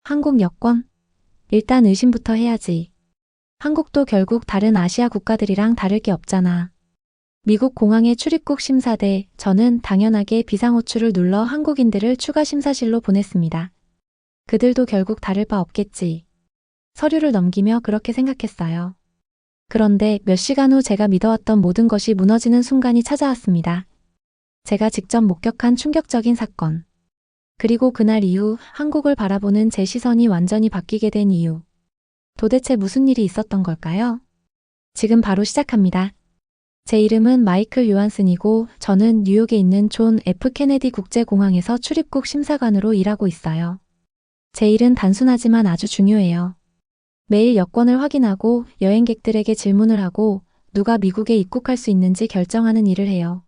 한국 여권? 일단 의심부터 해야지. 한국도 결국 다른 아시아 국가들이랑 다를 게 없잖아. 미국 공항의 출입국 심사대, 저는 당연하게 비상호출을 눌러 한국인들을 추가 심사실로 보냈습니다. 그들도 결국 다를 바 없겠지. 서류를 넘기며 그렇게 생각했어요. 그런데 몇 시간 후 제가 믿어왔던 모든 것이 무너지는 순간이 찾아왔습니다. 제가 직접 목격한 충격적인 사건. 그리고 그날 이후 한국을 바라보는 제 시선이 완전히 바뀌게 된 이유. 도대체 무슨 일이 있었던 걸까요? 지금 바로 시작합니다. 제 이름은 마이클 요한슨이고 저는 뉴욕에 있는 존 F 케네디 국제공항에서 출입국 심사관으로 일하고 있어요. 제 일은 단순하지만 아주 중요해요. 매일 여권을 확인하고 여행객들에게 질문을 하고 누가 미국에 입국할 수 있는지 결정하는 일을 해요.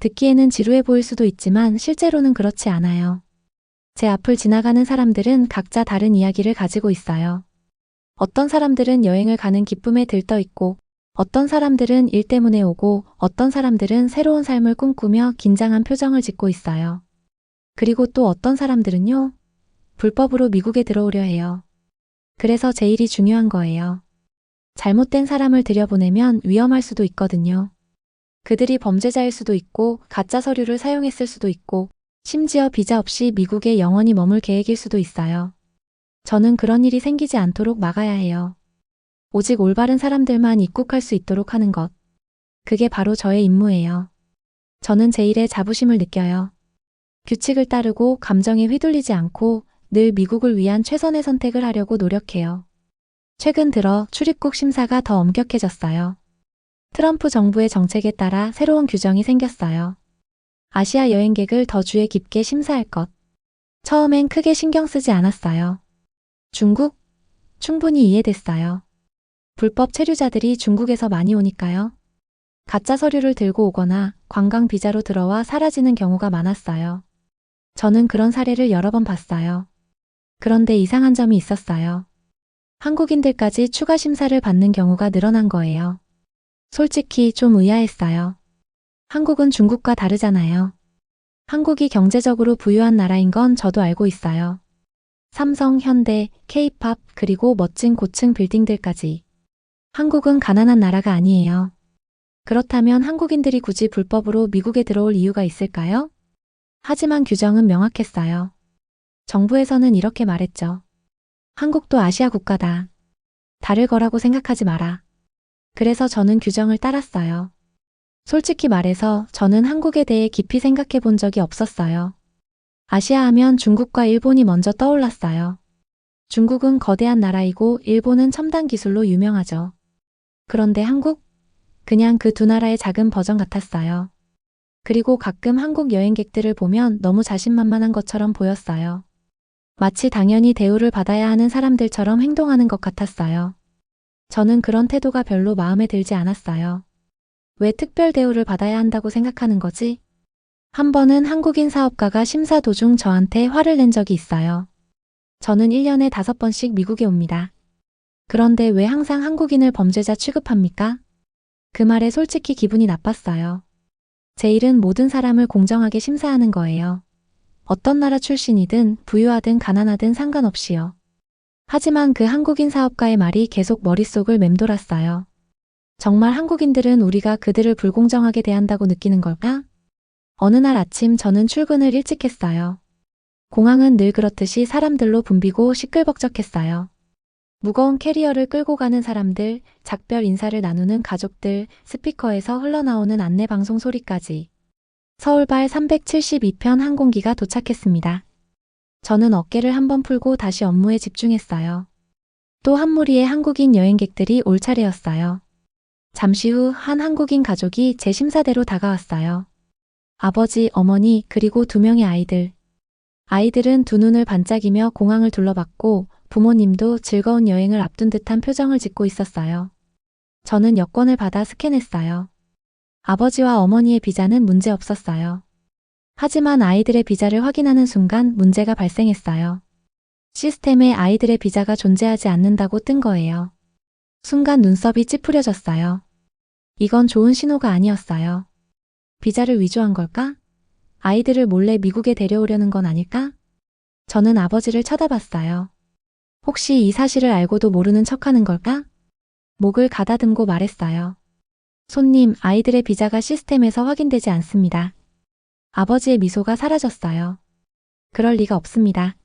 듣기에는 지루해 보일 수도 있지만 실제로는 그렇지 않아요. 제 앞을 지나가는 사람들은 각자 다른 이야기를 가지고 있어요. 어떤 사람들은 여행을 가는 기쁨에 들떠 있고, 어떤 사람들은 일 때문에 오고, 어떤 사람들은 새로운 삶을 꿈꾸며 긴장한 표정을 짓고 있어요. 그리고 또 어떤 사람들은요, 불법으로 미국에 들어오려 해요. 그래서 제 일이 중요한 거예요. 잘못된 사람을 들여보내면 위험할 수도 있거든요. 그들이 범죄자일 수도 있고, 가짜 서류를 사용했을 수도 있고, 심지어 비자 없이 미국에 영원히 머물 계획일 수도 있어요. 저는 그런 일이 생기지 않도록 막아야 해요. 오직 올바른 사람들만 입국할 수 있도록 하는 것. 그게 바로 저의 임무예요. 저는 제 일에 자부심을 느껴요. 규칙을 따르고 감정에 휘둘리지 않고 늘 미국을 위한 최선의 선택을 하려고 노력해요. 최근 들어 출입국 심사가 더 엄격해졌어요. 트럼프 정부의 정책에 따라 새로운 규정이 생겼어요. 아시아 여행객을 더 주의 깊게 심사할 것. 처음엔 크게 신경 쓰지 않았어요. 중국? 충분히 이해됐어요. 불법 체류자들이 중국에서 많이 오니까요. 가짜 서류를 들고 오거나 관광 비자로 들어와 사라지는 경우가 많았어요. 저는 그런 사례를 여러 번 봤어요. 그런데 이상한 점이 있었어요. 한국인들까지 추가 심사를 받는 경우가 늘어난 거예요. 솔직히 좀 의아했어요. 한국은 중국과 다르잖아요. 한국이 경제적으로 부유한 나라인 건 저도 알고 있어요. 삼성, 현대, K-팝, 그리고 멋진 고층 빌딩들까지. 한국은 가난한 나라가 아니에요. 그렇다면 한국인들이 굳이 불법으로 미국에 들어올 이유가 있을까요? 하지만 규정은 명확했어요. 정부에서는 이렇게 말했죠. 한국도 아시아 국가다. 다를 거라고 생각하지 마라. 그래서 저는 규정을 따랐어요. 솔직히 말해서 저는 한국에 대해 깊이 생각해 본 적이 없었어요. 아시아 하면 중국과 일본이 먼저 떠올랐어요. 중국은 거대한 나라이고 일본은 첨단 기술로 유명하죠. 그런데 한국? 그냥 그 두 나라의 작은 버전 같았어요. 그리고 가끔 한국 여행객들을 보면 너무 자신만만한 것처럼 보였어요. 마치 당연히 대우를 받아야 하는 사람들처럼 행동하는 것 같았어요. 저는 그런 태도가 별로 마음에 들지 않았어요. 왜 특별 대우를 받아야 한다고 생각하는 거지? 한 번은 한국인 사업가가 심사 도중 저한테 화를 낸 적이 있어요. 저는 1년에 5번씩 미국에 옵니다. 그런데 왜 항상 한국인을 범죄자 취급합니까? 그 말에 솔직히 기분이 나빴어요. 제 일은 모든 사람을 공정하게 심사하는 거예요. 어떤 나라 출신이든 부유하든 가난하든 상관없이요. 하지만 그 한국인 사업가의 말이 계속 머릿속을 맴돌았어요. 정말 한국인들은 우리가 그들을 불공정하게 대한다고 느끼는 걸까? 어느 날 아침 저는 출근을 일찍 했어요. 공항은 늘 그렇듯이 사람들로 붐비고 시끌벅적했어요. 무거운 캐리어를 끌고 가는 사람들, 작별 인사를 나누는 가족들, 스피커에서 흘러나오는 안내방송 소리까지. 서울발 372편 항공기가 도착했습니다. 저는 어깨를 한번 풀고 다시 업무에 집중했어요. 또 한 무리의 한국인 여행객들이 올 차례였어요. 잠시 후 한 한국인 가족이 제 심사대로 다가왔어요. 아버지, 어머니, 그리고 2명의 아이들. 아이들은 두 눈을 반짝이며 공항을 둘러봤고 부모님도 즐거운 여행을 앞둔 듯한 표정을 짓고 있었어요. 저는 여권을 받아 스캔했어요. 아버지와 어머니의 비자는 문제 없었어요. 하지만 아이들의 비자를 확인하는 순간 문제가 발생했어요. 시스템에 아이들의 비자가 존재하지 않는다고 뜬 거예요. 순간 눈썹이 찌푸려졌어요. 이건 좋은 신호가 아니었어요. 비자를 위조한 걸까? 아이들을 몰래 미국에 데려오려는 건 아닐까? 저는 아버지를 쳐다봤어요. 혹시 이 사실을 알고도 모르는 척하는 걸까? 목을 가다듬고 말했어요. 손님, 아이들의 비자가 시스템에서 확인되지 않습니다. 아버지의 미소가 사라졌어요. 그럴 리가 없습니다.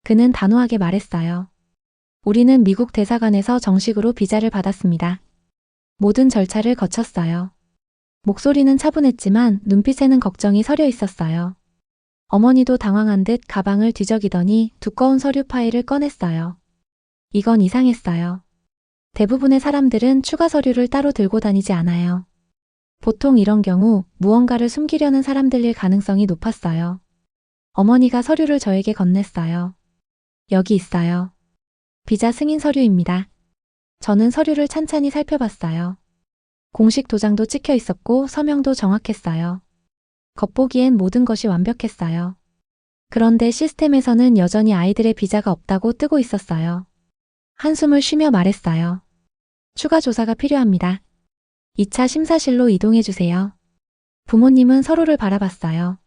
그는 단호하게 말했어요. 우리는 미국 대사관에서 정식으로 비자를 받았습니다. 모든 절차를 거쳤어요. 목소리는 차분했지만 눈빛에는 걱정이 서려 있었어요. 어머니도 당황한 듯 가방을 뒤적이더니 두꺼운 서류 파일을 꺼냈어요. 이건 이상했어요. 대부분의 사람들은 추가 서류를 따로 들고 다니지 않아요. 보통 이런 경우 무언가를 숨기려는 사람들일 가능성이 높았어요. 어머니가 서류를 저에게 건넸어요. 여기 있어요. 비자 승인 서류입니다. 저는 서류를 찬찬히 살펴봤어요. 공식 도장도 찍혀 있었고 서명도 정확했어요. 겉보기엔 모든 것이 완벽했어요. 그런데 시스템에서는 여전히 아이들의 비자가 없다고 뜨고 있었어요. 한숨을 쉬며 말했어요. 추가 조사가 필요합니다. 2차 심사실로 이동해 주세요. 부모님은 서로를 바라봤어요.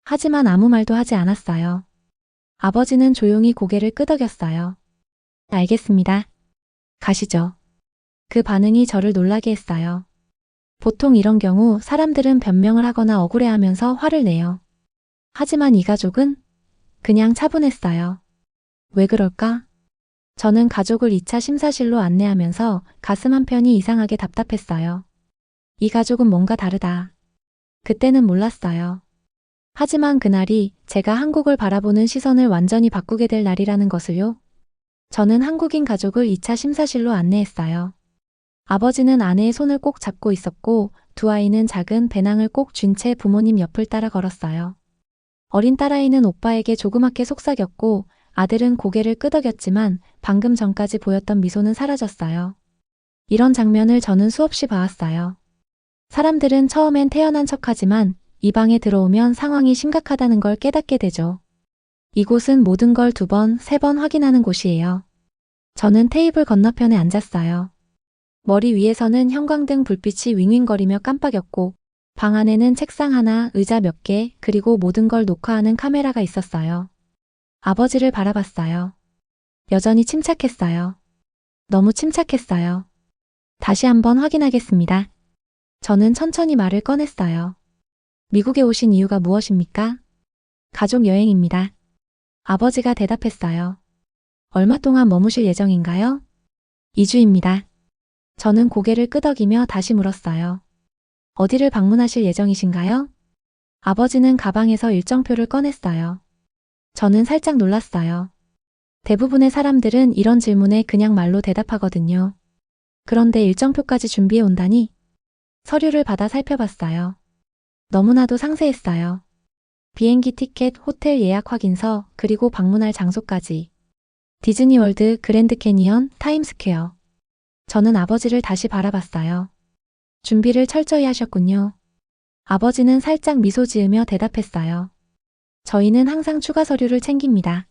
하지만 아무 말도 하지 않았어요. 아버지는 조용히 고개를 끄덕였어요. 알겠습니다. 가시죠. 그 반응이 저를 놀라게 했어요. 보통 이런 경우 사람들은 변명을 하거나 억울해하면서 화를 내요. 하지만 이 가족은 그냥 차분했어요. 왜 그럴까? 저는 가족을 2차 심사실로 안내하면서 가슴 한편이 이상하게 답답했어요. 이 가족은 뭔가 다르다. 그때는 몰랐어요. 하지만 그날이 제가 한국을 바라보는 시선을 완전히 바꾸게 될 날이라는 것을요. 저는 한국인 가족을 2차 심사실로 안내했어요. 아버지는 아내의 손을 꼭 잡고 있었고 두 아이는 작은 배낭을 꼭 쥔 채 부모님 옆을 따라 걸었어요. 어린 딸아이는 오빠에게 조그맣게 속삭였고 아들은 고개를 끄덕였지만 방금 전까지 보였던 미소는 사라졌어요. 이런 장면을 저는 수없이 봐왔어요. 사람들은 처음엔 태연한 척하지만 이 방에 들어오면 상황이 심각하다는 걸 깨닫게 되죠. 이곳은 모든 걸 2번, 3번 확인하는 곳이에요. 저는 테이블 건너편에 앉았어요. 머리 위에서는 형광등 불빛이 윙윙거리며 깜빡였고 방 안에는 책상 하나, 의자 몇 개, 그리고 모든 걸 녹화하는 카메라가 있었어요. 아버지를 바라봤어요. 여전히 침착했어요. 너무 침착했어요. 다시 한번 확인하겠습니다. 저는 천천히 말을 꺼냈어요. 미국에 오신 이유가 무엇입니까? 가족 여행입니다. 아버지가 대답했어요. 얼마 동안 머무실 예정인가요? 2주입니다. 저는 고개를 끄덕이며 다시 물었어요. 어디를 방문하실 예정이신가요? 아버지는 가방에서 일정표를 꺼냈어요. 저는 살짝 놀랐어요. 대부분의 사람들은 이런 질문에 그냥 말로 대답하거든요. 그런데 일정표까지 준비해 온다니? 서류를 받아 살펴봤어요. 너무나도 상세했어요. 비행기 티켓, 호텔 예약 확인서, 그리고 방문할 장소까지. 디즈니월드, 그랜드 캐니언, 타임스퀘어. 저는 아버지를 다시 바라봤어요. 준비를 철저히 하셨군요. 아버지는 살짝 미소 지으며 대답했어요. 저희는 항상 추가 서류를 챙깁니다.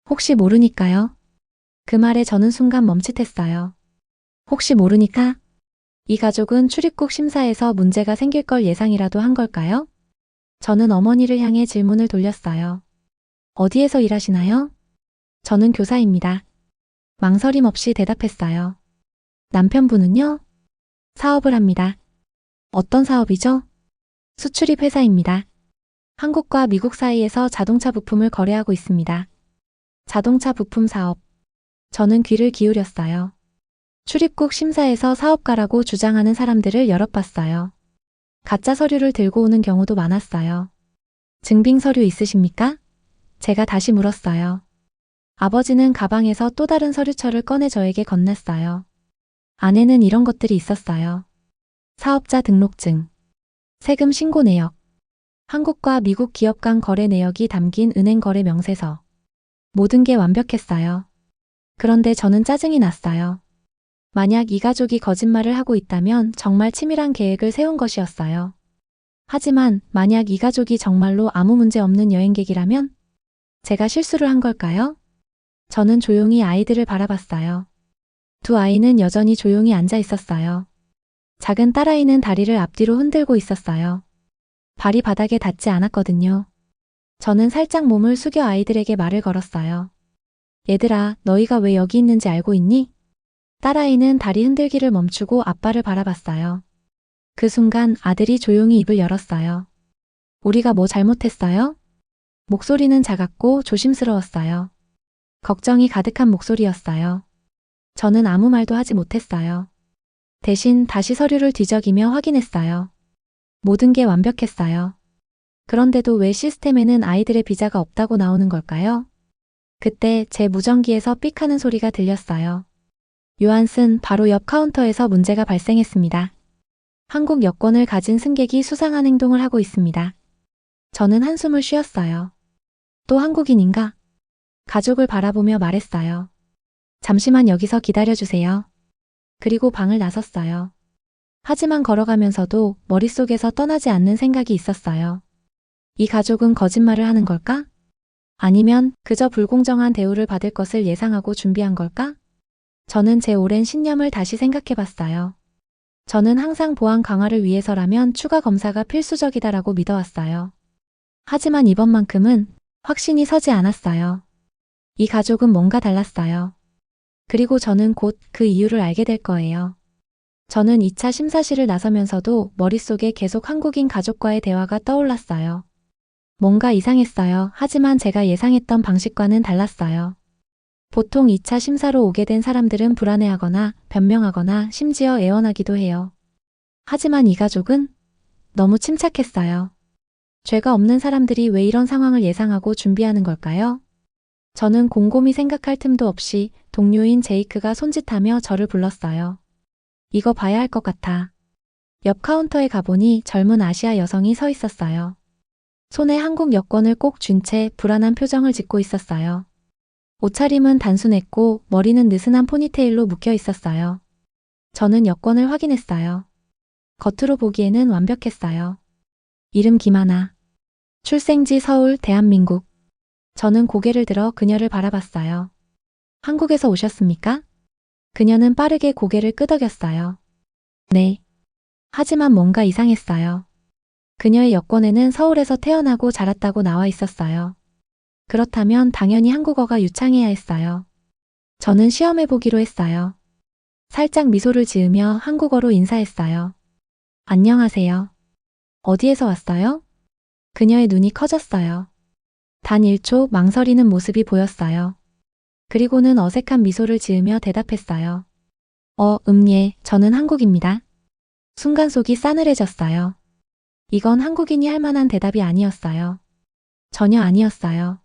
혹시 모르니까요. 그 말에 저는 순간 멈칫했어요. 혹시 모르니까? 이 가족은 출입국 심사에서 문제가 생길 걸 예상이라도 한 걸까요? 저는 어머니를 향해 질문을 돌렸어요. 어디에서 일하시나요? 저는 교사입니다. 망설임 없이 대답했어요. 남편분은요? 사업을 합니다. 어떤 사업이죠? 수출입 회사입니다. 한국과 미국 사이에서 자동차 부품을 거래하고 있습니다. 자동차 부품 사업. 저는 귀를 기울였어요. 출입국 심사에서 사업가라고 주장하는 사람들을 여럿 봤어요. 가짜 서류를 들고 오는 경우도 많았어요. 증빙 서류 있으십니까? 제가 다시 물었어요. 아버지는 가방에서 또 다른 서류철을 꺼내 저에게 건넸어요. 안에는 이런 것들이 있었어요. 사업자 등록증, 세금 신고 내역, 한국과 미국 기업 간 거래 내역이 담긴 은행 거래 명세서. 모든 게 완벽했어요. 그런데 저는 짜증이 났어요. 만약 이 가족이 거짓말을 하고 있다면 정말 치밀한 계획을 세운 것이었어요. 하지만 만약 이 가족이 정말로 아무 문제 없는 여행객이라면? 제가 실수를 한 걸까요? 저는 조용히 아이들을 바라봤어요. 두 아이는 여전히 조용히 앉아 있었어요. 작은 딸아이는 다리를 앞뒤로 흔들고 있었어요. 발이 바닥에 닿지 않았거든요. 저는 살짝 몸을 숙여 아이들에게 말을 걸었어요. 얘들아, 너희가 왜 여기 있는지 알고 있니? 딸아이는 다리 흔들기를 멈추고 아빠를 바라봤어요. 그 순간 아들이 조용히 입을 열었어요. 우리가 뭐 잘못했어요? 목소리는 작았고 조심스러웠어요. 걱정이 가득한 목소리였어요. 저는 아무 말도 하지 못했어요. 대신 다시 서류를 뒤적이며 확인했어요. 모든 게 완벽했어요. 그런데도 왜 시스템에는 아이들의 비자가 없다고 나오는 걸까요? 그때 제 무전기에서 삑 하는 소리가 들렸어요. 요한슨, 바로 옆 카운터에서 문제가 발생했습니다. 한국 여권을 가진 승객이 수상한 행동을 하고 있습니다. 저는 한숨을 쉬었어요. 또 한국인인가? 가족을 바라보며 말했어요. 잠시만 여기서 기다려주세요. 그리고 방을 나섰어요. 하지만 걸어가면서도 머릿속에서 떠나지 않는 생각이 있었어요. 이 가족은 거짓말을 하는 걸까? 아니면 그저 불공정한 대우를 받을 것을 예상하고 준비한 걸까? 저는 제 오랜 신념을 다시 생각해봤어요. 저는 항상 보안 강화를 위해서라면 추가 검사가 필수적이다라고 믿어왔어요. 하지만 이번만큼은 확신이 서지 않았어요. 이 가족은 뭔가 달랐어요. 그리고 저는 곧 그 이유를 알게 될 거예요. 저는 2차 심사실을 나서면서도 머릿속에 계속 한국인 가족과의 대화가 떠올랐어요. 뭔가 이상했어요. 하지만 제가 예상했던 방식과는 달랐어요. 보통 2차 심사로 오게 된 사람들은 불안해하거나 변명하거나 심지어 애원하기도 해요. 하지만 이 가족은 너무 침착했어요. 죄가 없는 사람들이 왜 이런 상황을 예상하고 준비하는 걸까요? 저는 곰곰이 생각할 틈도 없이 동료인 제이크가 손짓하며 저를 불렀어요. 이거 봐야 할 것 같아. 옆 카운터에 가보니 젊은 아시아 여성이 서 있었어요. 손에 한국 여권을 꼭 쥔 채 불안한 표정을 짓고 있었어요. 옷차림은 단순했고 머리는 느슨한 포니테일로 묶여 있었어요. 저는 여권을 확인했어요. 겉으로 보기에는 완벽했어요. 이름 김하나. 출생지 서울, 대한민국. 저는 고개를 들어 그녀를 바라봤어요. 한국에서 오셨습니까? 그녀는 빠르게 고개를 끄덕였어요. 네. 하지만 뭔가 이상했어요. 그녀의 여권에는 서울에서 태어나고 자랐다고 나와 있었어요. 그렇다면 당연히 한국어가 유창해야 했어요. 저는 시험해보기로 했어요. 살짝 미소를 지으며 한국어로 인사했어요. 안녕하세요. 어디에서 왔어요? 그녀의 눈이 커졌어요. 단 1초 망설이는 모습이 보였어요. 그리고는 어색한 미소를 지으며 대답했어요. 예, 저는 한국입니다. 순간 속이 싸늘해졌어요. 이건 한국인이 할 만한 대답이 아니었어요. 전혀 아니었어요.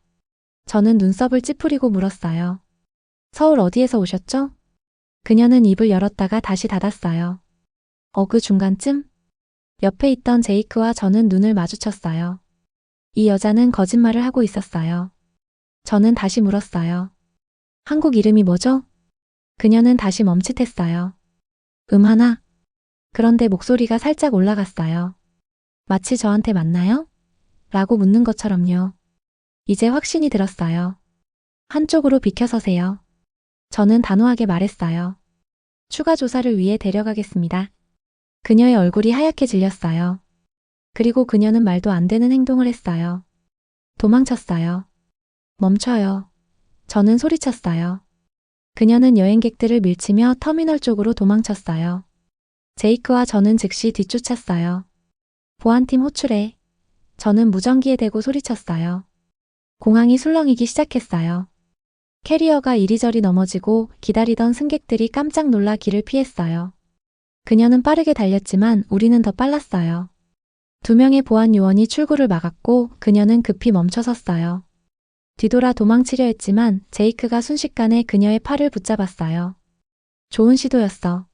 저는 눈썹을 찌푸리고 물었어요. 서울 어디에서 오셨죠? 그녀는 입을 열었다가 다시 닫았어요. 그 중간쯤? 옆에 있던 제이크와 저는 눈을 마주쳤어요. 이 여자는 거짓말을 하고 있었어요. 저는 다시 물었어요. 한국 이름이 뭐죠? 그녀는 다시 멈칫했어요. 하나. 그런데 목소리가 살짝 올라갔어요. 마치 저한테 맞나요? 라고 묻는 것처럼요. 이제 확신이 들었어요. 한쪽으로 비켜서세요. 저는 단호하게 말했어요. 추가 조사를 위해 데려가겠습니다. 그녀의 얼굴이 하얗게 질렸어요. 그리고 그녀는 말도 안 되는 행동을 했어요. 도망쳤어요. 멈춰요. 저는 소리쳤어요. 그녀는 여행객들을 밀치며 터미널 쪽으로 도망쳤어요. 제이크와 저는 즉시 뒤쫓았어요. 보안팀 호출해. 저는 무전기에 대고 소리쳤어요. 공항이 술렁이기 시작했어요. 캐리어가 이리저리 넘어지고 기다리던 승객들이 깜짝 놀라 길을 피했어요. 그녀는 빠르게 달렸지만 우리는 더 빨랐어요. 2명의 보안 요원이 출구를 막았고 그녀는 급히 멈춰섰어요. 뒤돌아 도망치려 했지만 제이크가 순식간에 그녀의 팔을 붙잡았어요. 좋은 시도였어.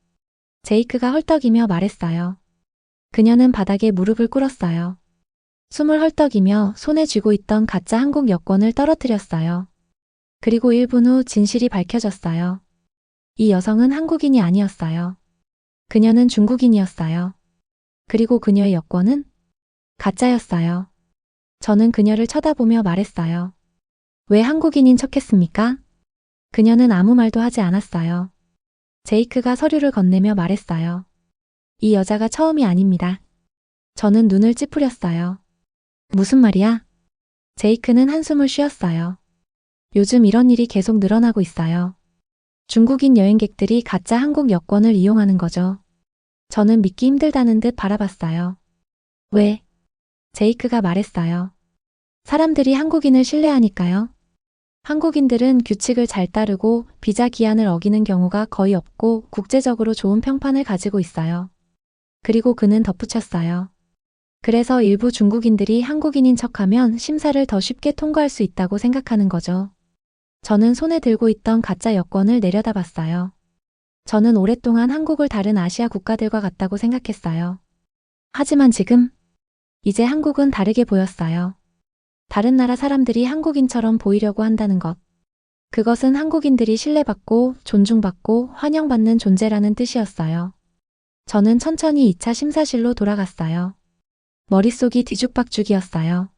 제이크가 헐떡이며 말했어요. 그녀는 바닥에 무릎을 꿇었어요. 숨을 헐떡이며 손에 쥐고 있던 가짜 한국 여권을 떨어뜨렸어요. 그리고 1분 후 진실이 밝혀졌어요. 이 여성은 한국인이 아니었어요. 그녀는 중국인이었어요. 그리고 그녀의 여권은 가짜였어요. 저는 그녀를 쳐다보며 말했어요. 왜 한국인인 척했습니까? 그녀는 아무 말도 하지 않았어요. 제이크가 서류를 건네며 말했어요. 이 여자가 처음이 아닙니다. 저는 눈을 찌푸렸어요. 무슨 말이야? 제이크는 한숨을 쉬었어요. 요즘 이런 일이 계속 늘어나고 있어요. 중국인 여행객들이 가짜 한국 여권을 이용하는 거죠. 저는 믿기 힘들다는 듯 바라봤어요. 왜? 제이크가 말했어요. 사람들이 한국인을 신뢰하니까요. 한국인들은 규칙을 잘 따르고 비자 기한을 어기는 경우가 거의 없고 국제적으로 좋은 평판을 가지고 있어요. 그리고 그는 덧붙였어요. 그래서 일부 중국인들이 한국인인 척하면 심사를 더 쉽게 통과할 수 있다고 생각하는 거죠. 저는 손에 들고 있던 가짜 여권을 내려다봤어요. 저는 오랫동안 한국을 다른 아시아 국가들과 같다고 생각했어요. 하지만 지금, 이제 한국은 다르게 보였어요. 다른 나라 사람들이 한국인처럼 보이려고 한다는 것. 그것은 한국인들이 신뢰받고 존중받고 환영받는 존재라는 뜻이었어요. 저는 천천히 2차 심사실로 돌아갔어요. 머릿속이 뒤죽박죽이었어요.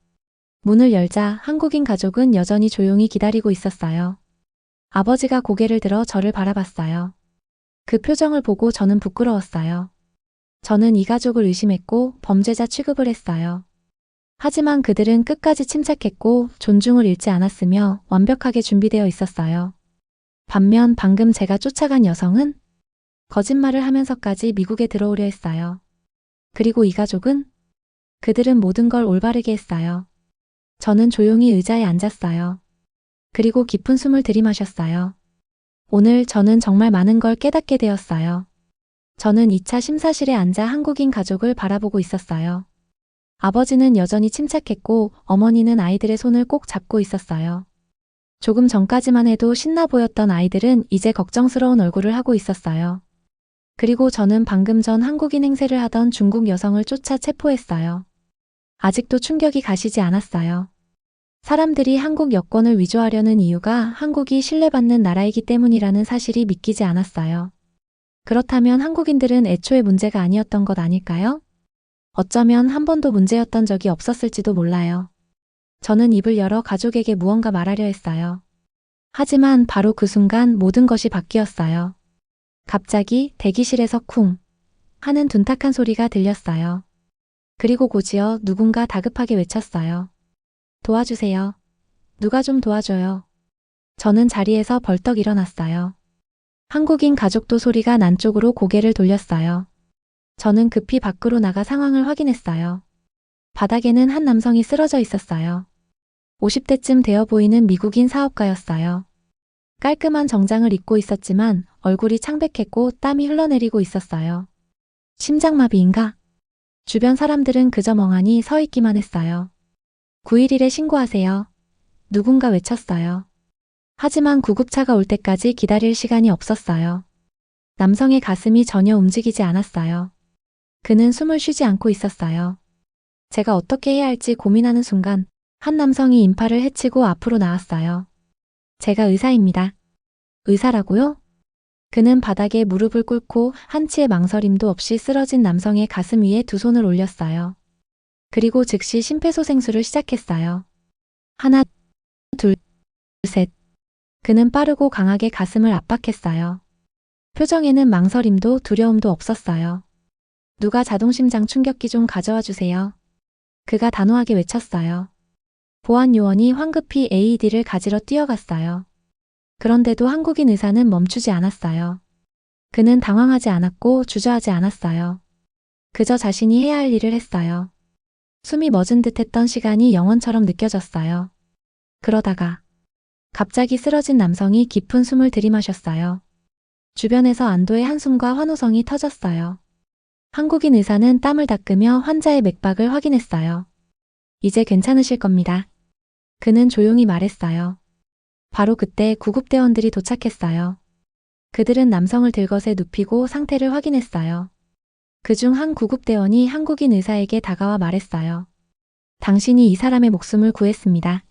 문을 열자 한국인 가족은 여전히 조용히 기다리고 있었어요. 아버지가 고개를 들어 저를 바라봤어요. 그 표정을 보고 저는 부끄러웠어요. 저는 이 가족을 의심했고 범죄자 취급을 했어요. 하지만 그들은 끝까지 침착했고 존중을 잃지 않았으며 완벽하게 준비되어 있었어요. 반면 방금 제가 쫓아간 여성은 거짓말을 하면서까지 미국에 들어오려 했어요. 그리고 이 가족은? 그들은 모든 걸 올바르게 했어요. 저는 조용히 의자에 앉았어요. 그리고 깊은 숨을 들이마셨어요. 오늘 저는 정말 많은 걸 깨닫게 되었어요. 저는 2차 심사실에 앉아 한국인 가족을 바라보고 있었어요. 아버지는 여전히 침착했고 어머니는 아이들의 손을 꼭 잡고 있었어요. 조금 전까지만 해도 신나 보였던 아이들은 이제 걱정스러운 얼굴을 하고 있었어요. 그리고 저는 방금 전 한국인 행세를 하던 중국 여성을 쫓아 체포했어요. 아직도 충격이 가시지 않았어요. 사람들이 한국 여권을 위조하려는 이유가 한국이 신뢰받는 나라이기 때문이라는 사실이 믿기지 않았어요. 그렇다면 한국인들은 애초에 문제가 아니었던 것 아닐까요? 어쩌면 한 번도 문제였던 적이 없었을지도 몰라요. 저는 입을 열어 가족에게 무언가 말하려 했어요. 하지만 바로 그 순간 모든 것이 바뀌었어요. 갑자기 대기실에서 쿵 하는 둔탁한 소리가 들렸어요. 그리고 곧이어 누군가 다급하게 외쳤어요. 도와주세요. 누가 좀 도와줘요. 저는 자리에서 벌떡 일어났어요. 한국인 가족도 소리가 난 쪽으로 고개를 돌렸어요. 저는 급히 밖으로 나가 상황을 확인했어요. 바닥에는 한 남성이 쓰러져 있었어요. 50대쯤 되어 보이는 미국인 사업가였어요. 깔끔한 정장을 입고 있었지만 얼굴이 창백했고 땀이 흘러내리고 있었어요. 심장마비인가? 주변 사람들은 그저 멍하니 서 있기만 했어요. 911에 신고하세요. 누군가 외쳤어요. 하지만 구급차가 올 때까지 기다릴 시간이 없었어요. 남성의 가슴이 전혀 움직이지 않았어요. 그는 숨을 쉬지 않고 있었어요. 제가 어떻게 해야 할지 고민하는 순간 한 남성이 인파를 헤치고 앞으로 나왔어요. 제가 의사입니다. 의사라고요? 그는 바닥에 무릎을 꿇고 한치의 망설임도 없이 쓰러진 남성의 가슴 위에 두 손을 올렸어요. 그리고 즉시 심폐소생술을 시작했어요. 하나, 둘, 셋. 그는 빠르고 강하게 가슴을 압박했어요. 표정에는 망설임도 두려움도 없었어요. 누가 자동심장 충격기 좀 가져와 주세요. 그가 단호하게 외쳤어요. 보안 요원이 황급히 AED를 가지러 뛰어갔어요. 그런데도 한국인 의사는 멈추지 않았어요. 그는 당황하지 않았고 주저하지 않았어요. 그저 자신이 해야 할 일을 했어요. 숨이 멎은 듯했던 시간이 영원처럼 느껴졌어요. 그러다가 갑자기 쓰러진 남성이 깊은 숨을 들이마셨어요. 주변에서 안도의 한숨과 환호성이 터졌어요. 한국인 의사는 땀을 닦으며 환자의 맥박을 확인했어요. 이제 괜찮으실 겁니다. 그는 조용히 말했어요. 바로 그때 구급대원들이 도착했어요. 그들은 남성을 들것에 눕히고 상태를 확인했어요. 그중 한 구급대원이 한국인 의사에게 다가와 말했어요. 당신이 이 사람의 목숨을 구했습니다.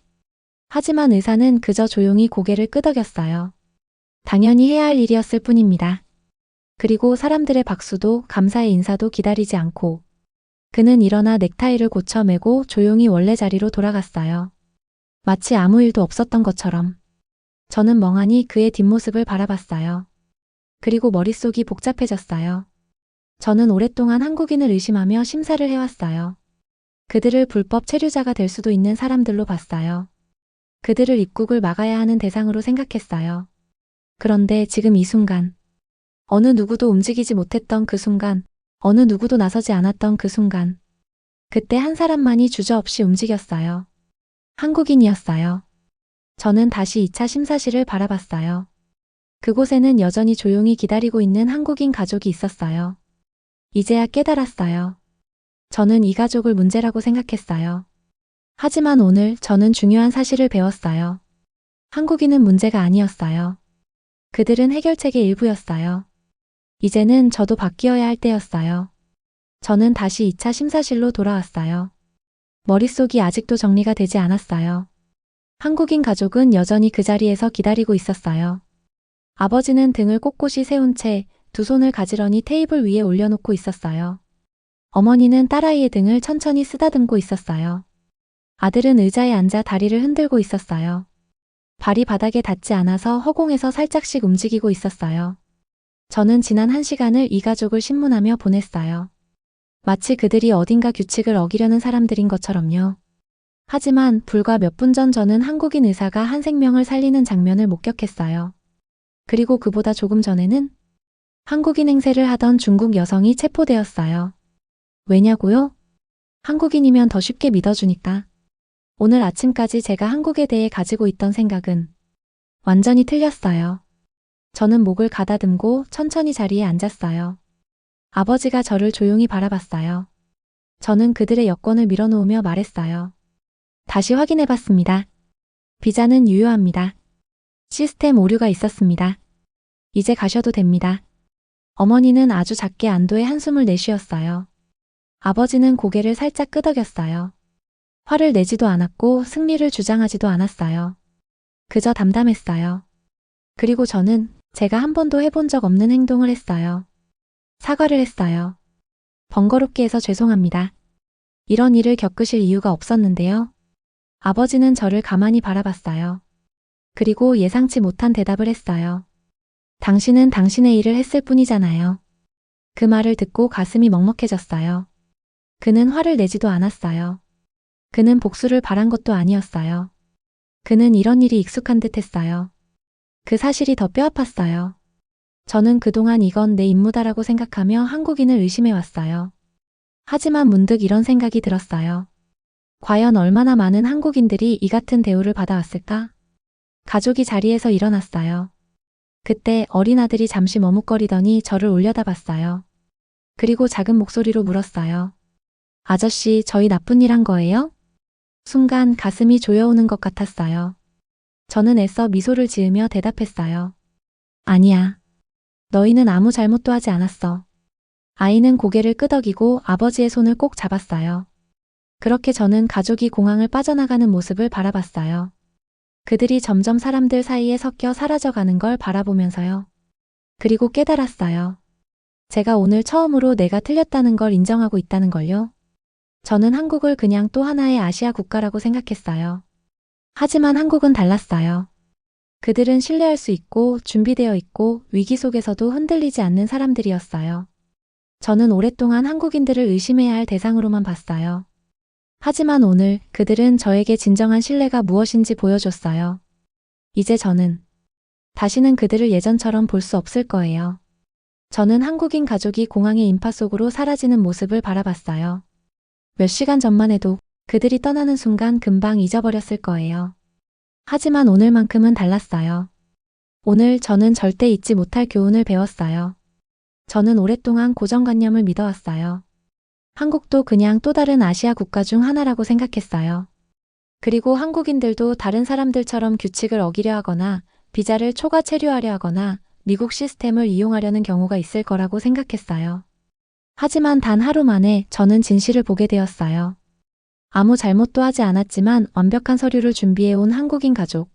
하지만 의사는 그저 조용히 고개를 끄덕였어요. 당연히 해야 할 일이었을 뿐입니다. 그리고 사람들의 박수도 감사의 인사도 기다리지 않고 그는 일어나 넥타이를 고쳐 매고 조용히 원래 자리로 돌아갔어요. 마치 아무 일도 없었던 것처럼. 저는 멍하니 그의 뒷모습을 바라봤어요. 그리고 머릿속이 복잡해졌어요. 저는 오랫동안 한국인을 의심하며 심사를 해왔어요. 그들을 불법 체류자가 될 수도 있는 사람들로 봤어요. 그들을 입국을 막아야 하는 대상으로 생각했어요. 그런데 지금 이 순간, 어느 누구도 움직이지 못했던 그 순간, 어느 누구도 나서지 않았던 그 순간, 그때 한 사람만이 주저없이 움직였어요. 한국인이었어요. 저는 다시 2차 심사실을 바라봤어요. 그곳에는 여전히 조용히 기다리고 있는 한국인 가족이 있었어요. 이제야 깨달았어요. 저는 이 가족을 문제라고 생각했어요. 하지만 오늘 저는 중요한 사실을 배웠어요. 한국인은 문제가 아니었어요. 그들은 해결책의 일부였어요. 이제는 저도 바뀌어야 할 때였어요. 저는 다시 2차 심사실로 돌아왔어요. 머릿속이 아직도 정리가 되지 않았어요. 한국인 가족은 여전히 그 자리에서 기다리고 있었어요. 아버지는 등을 꼿꼿이 세운 채 두 손을 가지런히 테이블 위에 올려놓고 있었어요. 어머니는 딸아이의 등을 천천히 쓰다듬고 있었어요. 아들은 의자에 앉아 다리를 흔들고 있었어요. 발이 바닥에 닿지 않아서 허공에서 살짝씩 움직이고 있었어요. 저는 지난 1시간을 이 가족을 신문하며 보냈어요. 마치 그들이 어딘가 규칙을 어기려는 사람들인 것처럼요. 하지만 불과 몇 분 전 저는 한국인 의사가 한 생명을 살리는 장면을 목격했어요. 그리고 그보다 조금 전에는 한국인 행세를 하던 중국 여성이 체포되었어요. 왜냐고요? 한국인이면 더 쉽게 믿어주니까. 오늘 아침까지 제가 한국에 대해 가지고 있던 생각은 완전히 틀렸어요. 저는 목을 가다듬고 천천히 자리에 앉았어요. 아버지가 저를 조용히 바라봤어요. 저는 그들의 여권을 밀어놓으며 말했어요. 다시 확인해봤습니다. 비자는 유효합니다. 시스템 오류가 있었습니다. 이제 가셔도 됩니다. 어머니는 아주 작게 안도의 한숨을 내쉬었어요. 아버지는 고개를 살짝 끄덕였어요. 화를 내지도 않았고 승리를 주장하지도 않았어요. 그저 담담했어요. 그리고 저는 제가 한 번도 해본 적 없는 행동을 했어요. 사과를 했어요. 번거롭게 해서 죄송합니다. 이런 일을 겪으실 이유가 없었는데요. 아버지는 저를 가만히 바라봤어요. 그리고 예상치 못한 대답을 했어요. 당신은 당신의 일을 했을 뿐이잖아요. 그 말을 듣고 가슴이 먹먹해졌어요. 그는 화를 내지도 않았어요. 그는 복수를 바란 것도 아니었어요. 그는 이런 일이 익숙한 듯 했어요. 그 사실이 더 뼈아팠어요. 저는 그동안 이건 내 임무다라고 생각하며 한국인을 의심해왔어요. 하지만 문득 이런 생각이 들었어요. 과연 얼마나 많은 한국인들이 이 같은 대우를 받아왔을까? 가족이 자리에서 일어났어요. 그때 어린 아들이 잠시 머뭇거리더니 저를 올려다봤어요. 그리고 작은 목소리로 물었어요. 아저씨, 저희 나쁜 일 한 거예요? 순간 가슴이 조여오는 것 같았어요. 저는 애써 미소를 지으며 대답했어요. 아니야. 너희는 아무 잘못도 하지 않았어. 아이는 고개를 끄덕이고 아버지의 손을 꼭 잡았어요. 그렇게 저는 가족이 공항을 빠져나가는 모습을 바라봤어요. 그들이 점점 사람들 사이에 섞여 사라져가는 걸 바라보면서요. 그리고 깨달았어요. 제가 오늘 처음으로 내가 틀렸다는 걸 인정하고 있다는 걸요. 저는 한국을 그냥 또 하나의 아시아 국가라고 생각했어요. 하지만 한국은 달랐어요. 그들은 신뢰할 수 있고 준비되어 있고 위기 속에서도 흔들리지 않는 사람들이었어요. 저는 오랫동안 한국인들을 의심해야 할 대상으로만 봤어요. 하지만 오늘 그들은 저에게 진정한 신뢰가 무엇인지 보여줬어요. 이제 저는 다시는 그들을 예전처럼 볼 수 없을 거예요. 저는 한국인 가족이 공항의 인파 속으로 사라지는 모습을 바라봤어요. 몇 시간 전만 해도 그들이 떠나는 순간 금방 잊어버렸을 거예요. 하지만 오늘만큼은 달랐어요. 오늘 저는 절대 잊지 못할 교훈을 배웠어요. 저는 오랫동안 고정관념을 믿어왔어요. 한국도 그냥 또 다른 아시아 국가 중 하나라고 생각했어요. 그리고 한국인들도 다른 사람들처럼 규칙을 어기려 하거나 비자를 초과 체류하려 하거나 미국 시스템을 이용하려는 경우가 있을 거라고 생각했어요. 하지만 단 하루 만에 저는 진실을 보게 되었어요. 아무 잘못도 하지 않았지만 완벽한 서류를 준비해온 한국인 가족.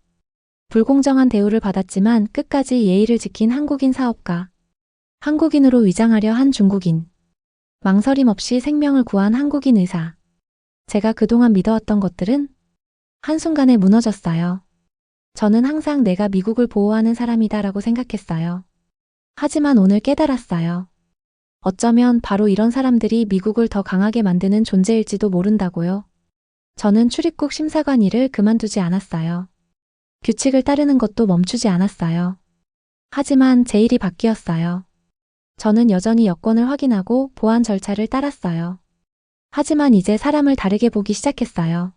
불공정한 대우를 받았지만 끝까지 예의를 지킨 한국인 사업가. 한국인으로 위장하려 한 중국인. 망설임 없이 생명을 구한 한국인 의사. 제가 그동안 믿어왔던 것들은 한순간에 무너졌어요. 저는 항상 내가 미국을 보호하는 사람이다라고 생각했어요. 하지만 오늘 깨달았어요. 어쩌면 바로 이런 사람들이 미국을 더 강하게 만드는 존재일지도 모른다고요. 저는 출입국 심사관 일을 그만두지 않았어요. 규칙을 따르는 것도 멈추지 않았어요. 하지만 제 일이 바뀌었어요. 저는 여전히 여권을 확인하고 보안 절차를 따랐어요. 하지만 이제 사람을 다르게 보기 시작했어요.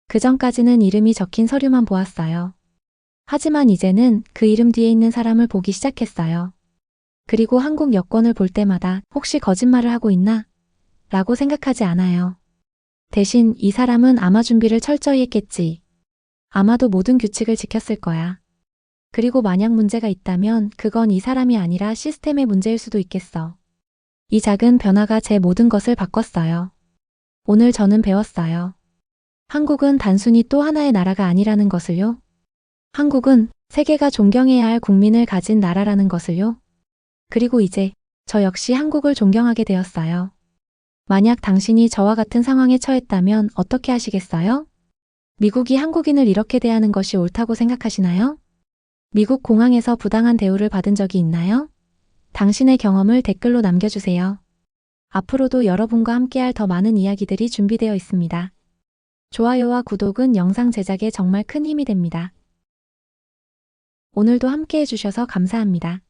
그전까지는 이름이 적힌 서류만 보았어요. 하지만 이제는 그 이름 뒤에 있는 사람을 보기 시작했어요. 그리고 한국 여권을 볼 때마다 혹시 거짓말을 하고 있나? 라고 생각하지 않아요. 대신 이 사람은 아마 준비를 철저히 했겠지. 아마도 모든 규칙을 지켰을 거야. 그리고 만약 문제가 있다면 그건 이 사람이 아니라 시스템의 문제일 수도 있겠어. 이 작은 변화가 제 모든 것을 바꿨어요. 오늘 저는 배웠어요. 한국은 단순히 또 하나의 나라가 아니라는 것을요. 한국은 세계가 존경해야 할 국민을 가진 나라라는 것을요. 그리고 이제 저 역시 한국을 존경하게 되었어요. 만약 당신이 저와 같은 상황에 처했다면 어떻게 하시겠어요? 미국이 한국인을 이렇게 대하는 것이 옳다고 생각하시나요? 미국 공항에서 부당한 대우를 받은 적이 있나요? 당신의 경험을 댓글로 남겨주세요. 앞으로도 여러분과 함께할 더 많은 이야기들이 준비되어 있습니다. 좋아요와 구독은 영상 제작에 정말 큰 힘이 됩니다. 오늘도 함께해 주셔서 감사합니다.